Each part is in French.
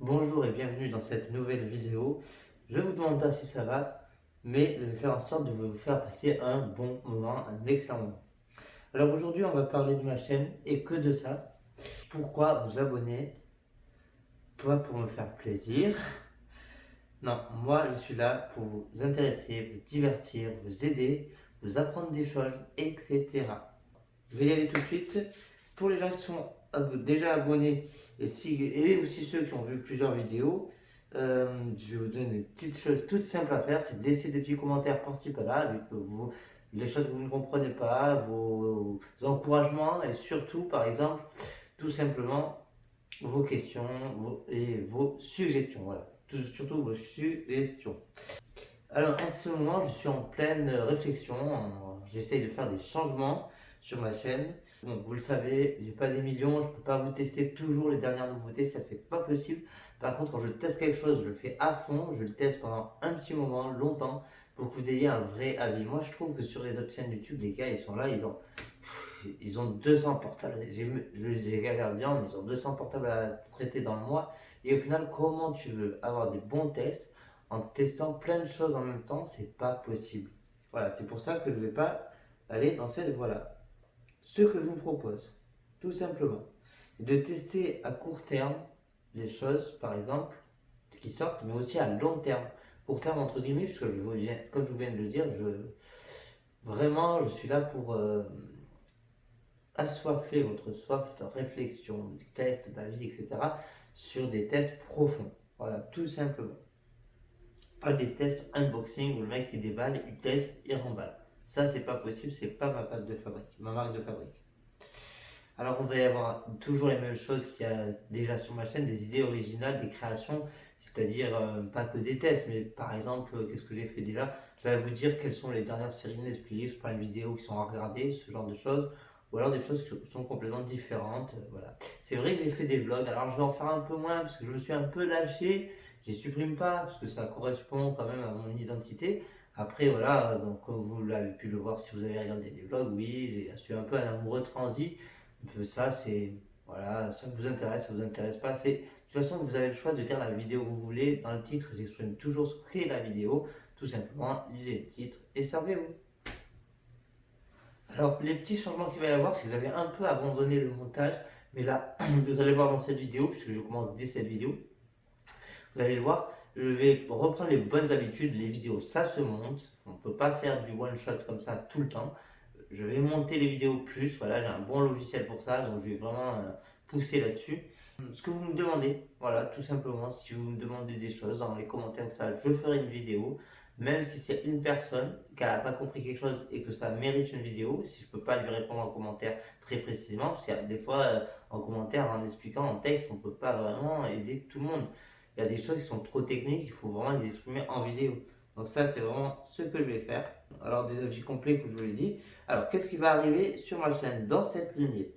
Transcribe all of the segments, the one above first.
Bonjour et bienvenue dans cette nouvelle vidéo. Je ne vous demande pas si ça va, mais je vais faire en sorte de vous faire passer un bon moment, un excellent moment. Alors aujourd'hui, on va parler de ma chaîne et que de ça. Pourquoi vous abonner? Pas pour me faire plaisir. Non, moi je suis là pour vous intéresser, vous divertir, vous aider, vous apprendre des choses, etc. Je vais y aller tout de suite. Pour les gens qui sont déjà abonnés et aussi ceux qui ont vu plusieurs vidéos, je vais vous donner une petite chose toute simple à faire, c'est de laisser des petits commentaires par-ci par-là avec les choses que vous ne comprenez pas, vos encouragements et surtout, par exemple, tout simplement vos questions et vos suggestions. Voilà, surtout vos suggestions. Alors en ce moment, je suis en pleine réflexion. J'essaye de faire des changements sur ma chaîne. Bon, vous le savez, j'ai pas des millions, je peux pas vous tester toujours les dernières nouveautés, ça c'est pas possible. Par contre, quand je teste quelque chose, je le fais à fond, je le teste pendant un petit moment, longtemps, pour que vous ayez un vrai avis. Moi, je trouve que sur les autres chaînes YouTube, les gars, ils sont là, ils ont 200 portables. J'ai galère bien, mais ils ont 200 portables à traiter dans le mois. Et au final, comment tu veux avoir des bons tests en testant plein de choses en même temps? C'est pas possible. Voilà, c'est pour ça que je ne vais pas aller dans cette voie-là. Ce que je vous propose, tout simplement, c'est de tester à court terme des choses, par exemple, qui sortent, mais aussi à long terme. Court terme, entre guillemets, puisque comme je viens de le dire, vraiment, je suis là pour assoiffer votre soif de réflexion, de tests, d'avis, etc. sur des tests profonds. Voilà, tout simplement. Pas des tests unboxing où le mec il déballe, il teste, il remballe. Ça, c'est pas possible, c'est pas ma patte de fabrique, ma marque de fabrique. Alors, on va y avoir toujours les mêmes choses qu'il y a déjà sur ma chaîne, des idées originales, des créations, c'est-à-dire pas que des tests, mais par exemple, qu'est-ce que j'ai fait déjà? Je vais vous dire quelles sont les dernières séries Netflix, je prends une vidéo qui sont à regarder, ce genre de choses, ou alors des choses qui sont complètement différentes. Voilà. C'est vrai que j'ai fait des vlogs, alors je vais en faire un peu moins parce que je me suis un peu lâché, je les supprime pas parce que ça correspond quand même à mon identité. Après, voilà, donc comme vous l'avez pu le voir si vous avez regardé les vlogs, oui, je suis un peu un amoureux transi. Ça, c'est. Voilà, ça vous intéresse, ça vous intéresse pas. De toute façon, vous avez le choix de dire la vidéo que vous voulez. Dans le titre, j'exprime toujours ce qu'est la vidéo. Tout simplement, lisez le titre et servez-vous. Alors, les petits changements qu'il va y avoir, c'est que vous avez un peu abandonné le montage. Mais là, vous allez voir dans cette vidéo, puisque je commence dès cette vidéo, vous allez le voir, je vais reprendre les bonnes habitudes. Les vidéos, ça se monte. On ne peut pas faire du one shot comme ça tout le temps. Je vais monter les vidéos plus. Voilà, j'ai un bon logiciel pour ça, donc je vais vraiment pousser là-dessus. Ce que vous me demandez, voilà, tout simplement, si vous me demandez des choses dans les commentaires, ça, je ferai une vidéo. Même si c'est une personne qui n'a pas compris quelque chose et que ça mérite une vidéo, si je ne peux pas lui répondre en commentaire très précisément, parce qu'il y a des fois en commentaire, en expliquant en texte, on ne peut pas vraiment aider tout le monde. Il y a des choses qui sont trop techniques, il faut vraiment les exprimer en vidéo. Donc ça, c'est vraiment ce que je vais faire. Alors des avis complets, comme je vous l'ai dit. Alors, qu'est-ce qui va arriver sur ma chaîne dans cette lignée?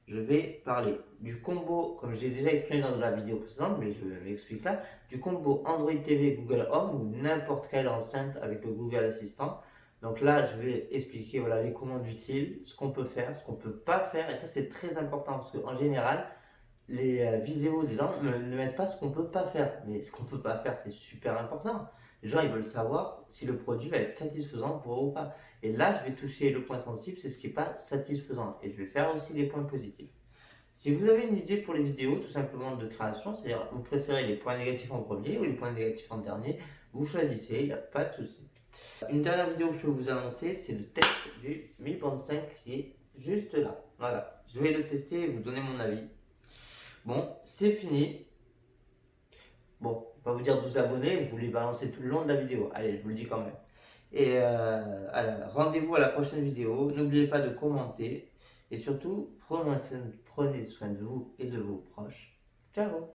Je vais parler du combo, comme j'ai déjà exprimé dans la vidéo précédente, mais je m'explique là, du combo Android TV Google Home ou n'importe quelle enceinte avec le Google Assistant. Donc là, je vais expliquer voilà, les commandes utiles, ce qu'on peut faire, ce qu'on ne peut pas faire, et ça c'est très important parce qu'en général, les vidéos des gens ne mettent pas ce qu'on peut pas faire. Mais ce qu'on peut pas faire, c'est super important. Les gens, ils veulent savoir si le produit va être satisfaisant pour eux ou pas. Et là, je vais toucher le point sensible, c'est ce qui n'est pas satisfaisant. Et je vais faire aussi les points positifs. Si vous avez une idée pour les vidéos, tout simplement de création, c'est-à-dire vous préférez les points négatifs en premier ou les points négatifs en dernier, vous choisissez, il n'y a pas de souci. Une dernière vidéo que je peux vous annoncer, c'est le test du Mi Band 5 qui est juste là. Voilà, je vais le tester et vous donner mon avis. Bon, c'est fini. Bon, je vais pas vous dire de vous abonner, je vous l'ai balancé tout le long de la vidéo. Allez, je vous le dis quand même. Et alors, rendez-vous à la prochaine vidéo. N'oubliez pas de commenter. Et surtout, prenez soin de vous et de vos proches. Ciao!